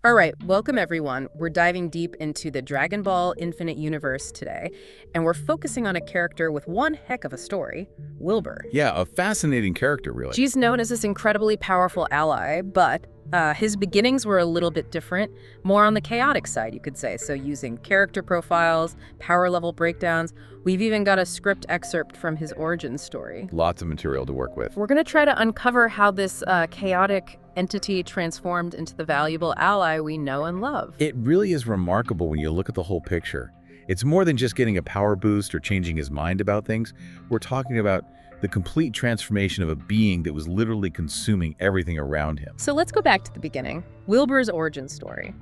All right, welcome everyone. We're diving deep into the Dragon Ball Infinite Universe today, and we're focusing on a character with one heck of a story, Willbur. Yeah, a fascinating character, really. She's known as this incredibly powerful ally, but his beginnings were a little bit different, more on the chaotic side, you could say. So using character profiles, power level breakdowns, we've even got a script excerpt from his origin story. Lots of material to work with. We're going to try to uncover how this chaotic entity transformed into the valuable ally we know and love. It really is remarkable when you look at the whole picture. It's more than just getting a power boost or changing his mind about things. We're talking about the complete transformation of a being that was literally consuming everything around him. So let's go back to the beginning. Willbur's origin story.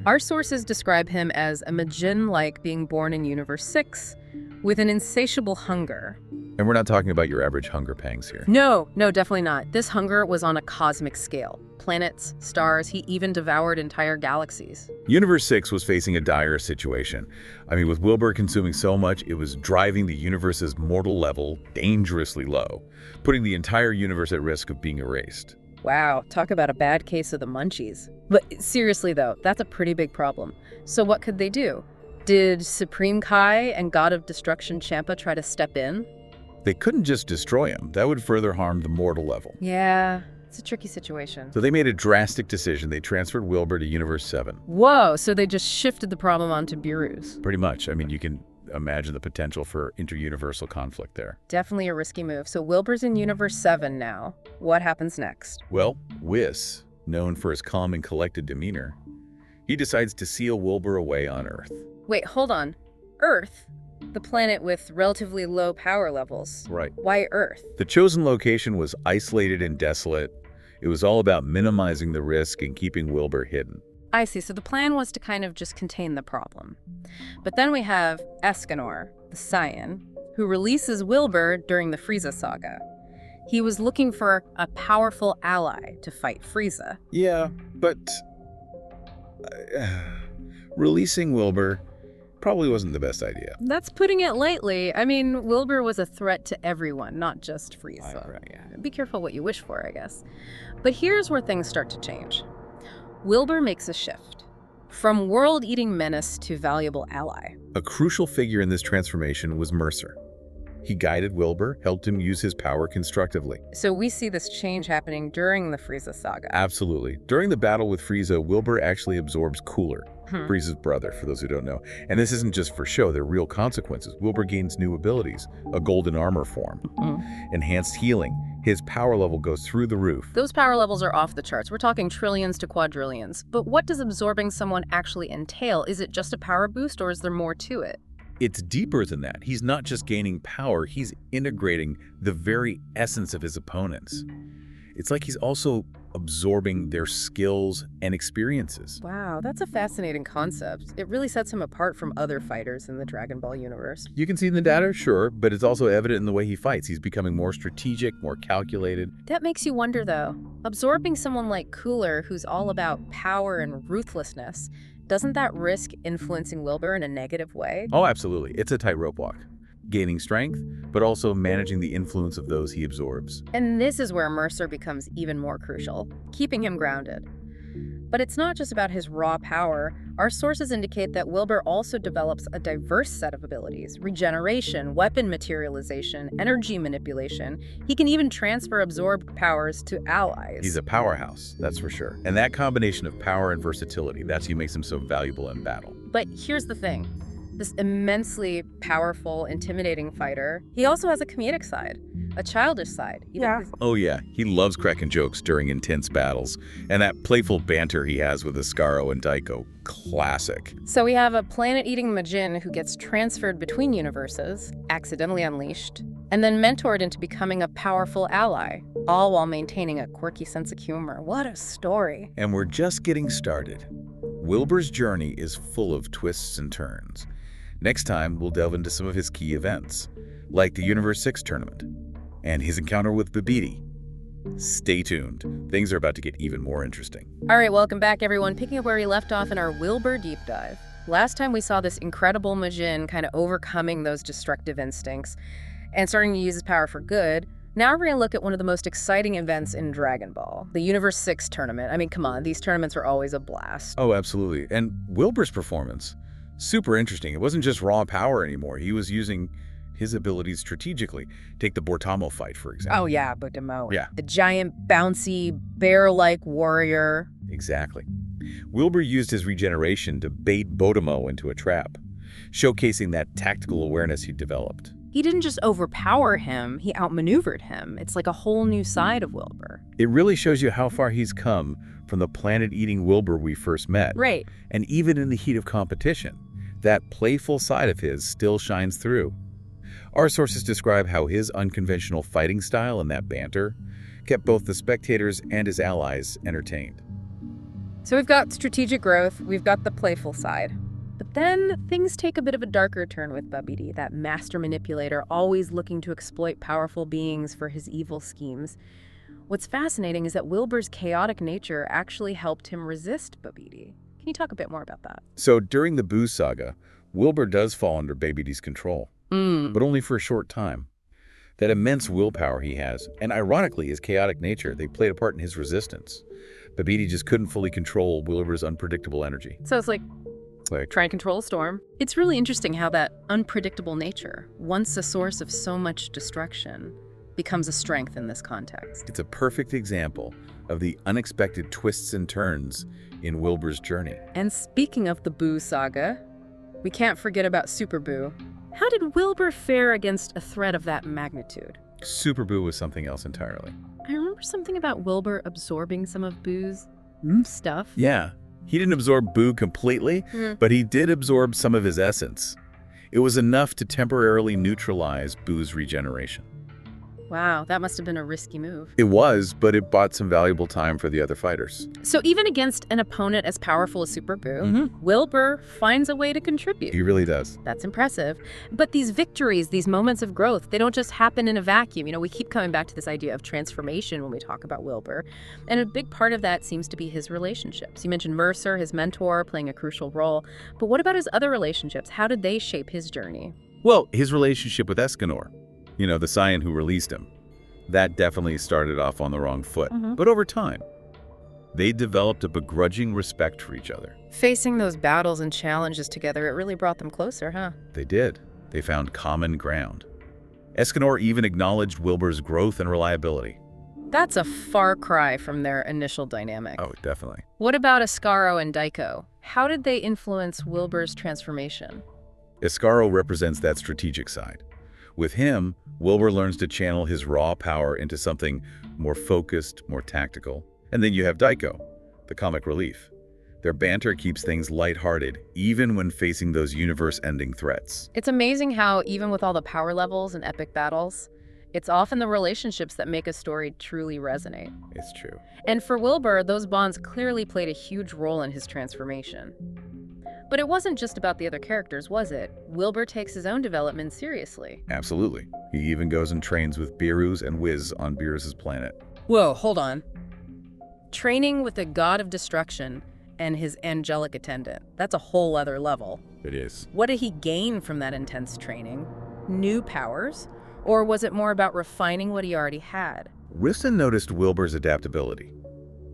Our sources describe him as a Majin-like being born in Universe 6 with an insatiable hunger. And we're not talking about your average hunger pangs here. No, definitely not. This hunger was on a cosmic scale. Planets, stars, he even devoured entire galaxies. Universe 6 was facing a dire situation. I mean, with Willbur consuming so much, it was driving the universe's mortal level dangerously low, putting the entire universe at risk of being erased. Wow, talk about a bad case of the munchies. But seriously though, that's a pretty big problem. So what could they do? Did Supreme Kai and God of Destruction Champa try to step in? They couldn't just destroy him. That would further harm the mortal level. Yeah, it's a tricky situation. So they made a drastic decision. They transferred Willbur to Universe 7. Whoa, so they just shifted the problem onto Beerus. Pretty much. I mean, you can imagine the potential for inter-universal conflict there. Definitely a risky move. So Wilbur's in Universe 7 now. What happens next? Well, Whis, known for his calm and collected demeanor, he decides to seal Willbur away on Earth. Wait, hold on. Earth? The planet with relatively low power levels. Right. Why Earth? The chosen location was isolated and desolate. It was all about minimizing the risk and keeping Willbur hidden. I see. So the plan was to kind of just contain the problem. But then we have Escanor, the Saiyan, who releases Willbur during the Frieza saga. He was looking for a powerful ally to fight Frieza. Yeah, but releasing Willbur probably wasn't the best idea. That's putting it lightly. I mean, Willbur was a threat to everyone, not just Frieza. Right. Be careful what you wish for, I guess. But here's where things start to change. Willbur makes a shift from world-eating menace to valuable ally. A crucial figure in this transformation was Mercer. He guided Willbur, helped him use his power constructively. So we see this change happening during the Frieza saga. Absolutely. During the battle with Frieza, Willbur actually absorbs Cooler, Frieza's brother, for those who don't know. And this isn't just for show, there are real consequences. Willbur gains new abilities, a golden armor form, enhanced healing. His power level goes through the roof. Those power levels are off the charts. We're talking trillions to quadrillions. But what does absorbing someone actually entail? Is it just a power boost or is there more to it? It's deeper than that. He's not just gaining power, he's integrating the very essence of his opponents. It's like he's also absorbing their skills and experiences. Wow, that's a fascinating concept. It really sets him apart from other fighters in the Dragon Ball universe. You can see in the data, sure, but it's also evident in the way he fights. He's becoming more strategic, more calculated. That makes you wonder, though. Absorbing someone like Cooler, who's all about power and ruthlessness, doesn't that risk influencing Willbur in a negative way? Oh, absolutely. It's a tightrope walk. Gaining strength, but also managing the influence of those he absorbs. And this is where Mercer becomes even more crucial, keeping him grounded. But it's not just about his raw power. Our sources indicate that Willbur also develops a diverse set of abilities: regeneration, weapon materialization, energy manipulation. He can even transfer absorbed powers to allies. He's a powerhouse, that's for sure. And that combination of power and versatility, that's what makes him so valuable in battle. But here's the thing. This immensely powerful, intimidating fighter, he also has a comedic side, a childish side. Oh yeah, he loves cracking jokes during intense battles. And that playful banter he has with Ascaro and Daiko, classic. So we have a planet-eating Majin who gets transferred between universes, accidentally unleashed, and then mentored into becoming a powerful ally, all while maintaining a quirky sense of humor. What a story. And we're just getting started. Willbur's journey is full of twists and turns. Next time, we'll delve into some of his key events, like the Universe 6 tournament and his encounter with Babidi. Stay tuned. Things are about to get even more interesting. All right, welcome back, everyone. Picking up where we left off in our Willbur deep dive. Last time we saw this incredible Majin kind of overcoming those destructive instincts and starting to use his power for good, Now we're going to look at one of the most exciting events in Dragon Ball, the Universe 6 tournament. I mean, come on, these tournaments are always a blast. Oh, absolutely. And Wilbur's performance, super interesting. It wasn't just raw power anymore. He was using his abilities strategically. Take the Bortamo fight, for example. Oh yeah, Butamo. Yeah. The giant, bouncy, bear-like warrior. Exactly. Willbur used his regeneration to bait Botamo into a trap, showcasing that tactical awareness he developed. He didn't just overpower him, he outmaneuvered him. It's like a whole new side of Willbur. It really shows you how far he's come from the planet-eating Willbur we first met. Right. And even in the heat of competition, that playful side of his still shines through. Our sources describe how his unconventional fighting style and that banter kept both the spectators and his allies entertained. So we've got strategic growth, we've got the playful side. But then things take a bit of a darker turn with Babidi, that master manipulator always looking to exploit powerful beings for his evil schemes. What's fascinating is that Wilbur's chaotic nature actually helped him resist Babidi. Can you talk a bit more about that? So during the Buu saga, Willbur does fall under Babidi's control, but only for a short time. That immense willpower he has, and ironically his chaotic nature, they played a part in his resistance. Babidi just couldn't fully control Wilbur's unpredictable energy. So it's like try and control a storm. It's really interesting how that unpredictable nature, once a source of so much destruction, becomes a strength in this context. It's a perfect example of the unexpected twists and turns in Wilbur's journey. And speaking of the Buu saga, we can't forget about Super Buu. How did Willbur fare against a threat of that magnitude? Super Buu was something else entirely. I remember something about Willbur absorbing some of Buu's stuff. Yeah, he didn't absorb Buu completely, but he did absorb some of his essence. It was enough to temporarily neutralize Buu's regeneration. Wow, that must have been a risky move. It was, but it bought some valuable time for the other fighters. So even against an opponent as powerful as Super Buu, Willbur finds a way to contribute. He really does. That's impressive. But these victories, these moments of growth, they don't just happen in a vacuum. You know, we keep coming back to this idea of transformation when we talk about Willbur. And a big part of that seems to be his relationships. You mentioned Mercer, his mentor, playing a crucial role. But what about his other relationships? How did they shape his journey? Well, his relationship with Escanor, you know, the Saiyan who released him, that definitely started off on the wrong foot. But over time, they developed a begrudging respect for each other. Facing those battles and challenges together, it really brought them closer, huh? They did. They found common ground. Escanor even acknowledged Wilbur's growth and reliability. That's a far cry from their initial dynamic. Oh, definitely. What about Ascaro and Daiko? How did they influence Wilbur's transformation? Escaro represents that strategic side. With him, Willbur learns to channel his raw power into something more focused, more tactical. And then you have Daiko, the comic relief. Their banter keeps things lighthearted, even when facing those universe-ending threats. It's amazing how, even with all the power levels and epic battles, it's often the relationships that make a story truly resonate. It's true. And for Willbur, those bonds clearly played a huge role in his transformation. But it wasn't just about the other characters, was it? Willbur takes his own development seriously. Absolutely. He even goes and trains with Beerus and Wiz on Beerus' planet. Whoa, hold on. Training with the god of destruction and his angelic attendant. That's a whole other level. It is. What did he gain from that intense training? New powers? Or was it more about refining what he already had? Riften noticed Wilbur's adaptability,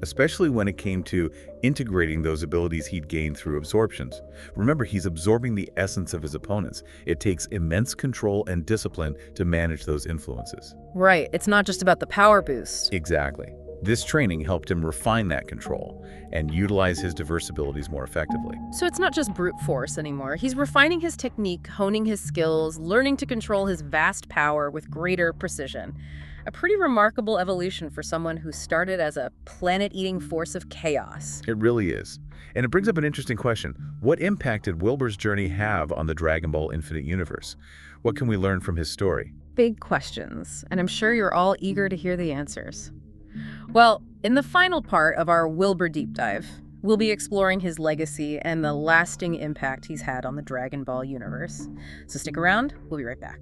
especially when it came to integrating those abilities he'd gained through absorptions. Remember, he's absorbing the essence of his opponents. It takes immense control and discipline to manage those influences. Right, it's not just about the power boost. Exactly. This training helped him refine that control and utilize his diverse abilities more effectively. So it's not just brute force anymore. He's refining his technique, honing his skills, learning to control his vast power with greater precision. A pretty remarkable evolution for someone who started as a planet-eating force of chaos. It really is. And it brings up an interesting question. What impact did Wilbur's journey have on the Dragon Ball Infinite Universe? What can we learn from his story? Big questions, and I'm sure you're all eager to hear the answers. Well, in the final part of our Willbur deep dive, we'll be exploring his legacy and the lasting impact he's had on the Dragon Ball universe. So stick around, we'll be right back.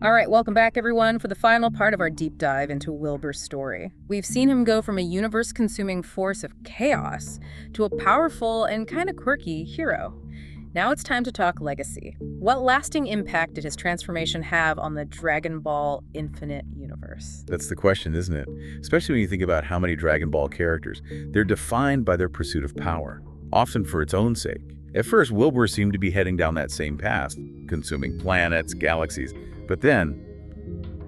All right, welcome back, everyone, for the final part of our deep dive into Wilbur's story. We've seen him go from a universe-consuming force of chaos to a powerful and kind of quirky hero. Now it's time to talk legacy. What lasting impact did his transformation have on the Dragon Ball Infinite universe? That's the question, isn't it? Especially when you think about how many Dragon Ball characters. They're defined by their pursuit of power, often for its own sake. At first, Wilbur seemed to be heading down that same path, consuming planets, galaxies. But then,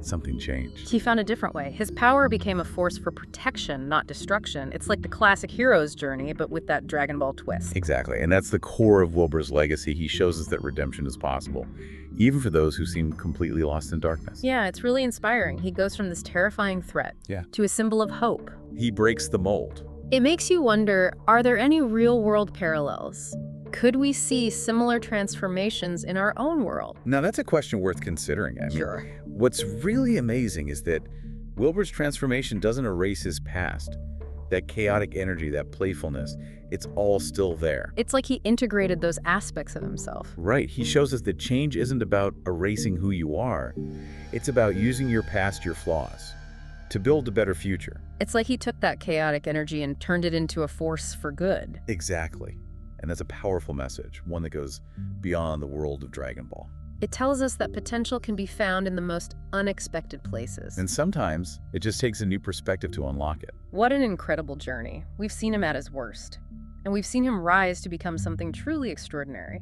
something changed. He found a different way. His power became a force for protection, not destruction. It's like the classic hero's journey, but with that Dragon Ball twist. Exactly, and that's the core of Wilbur's legacy. He shows us that redemption is possible, even for those who seem completely lost in darkness. Yeah, it's really inspiring. He goes from this terrifying threat to a symbol of hope. He breaks the mold. It makes you wonder, are there any real-world parallels? Could we see similar transformations in our own world? Now, that's a question worth considering. What's really amazing is that Wilbur's transformation doesn't erase his past. That chaotic energy, that playfulness, it's all still there. It's like he integrated those aspects of himself. Right. He shows us that change isn't about erasing who you are. It's about using your past, your flaws, to build a better future. It's like he took that chaotic energy and turned it into a force for good. Exactly. And that's a powerful message, one that goes beyond the world of Dragon Ball. It tells us that potential can be found in the most unexpected places. And sometimes it just takes a new perspective to unlock it. What an incredible journey. We've seen him at his worst, and we've seen him rise to become something truly extraordinary.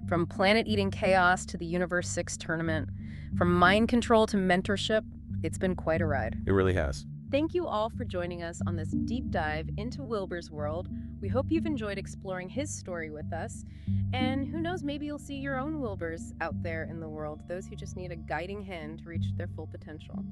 From planet-eating chaos to the Universe 6 tournament, from mind control to mentorship, it's been quite a ride. It really has. Thank you all for joining us on this deep dive into Wilbur's world. We hope you've enjoyed exploring his story with us. And who knows, maybe you'll see your own Wilburs out there in the world, those who just need a guiding hand to reach their full potential.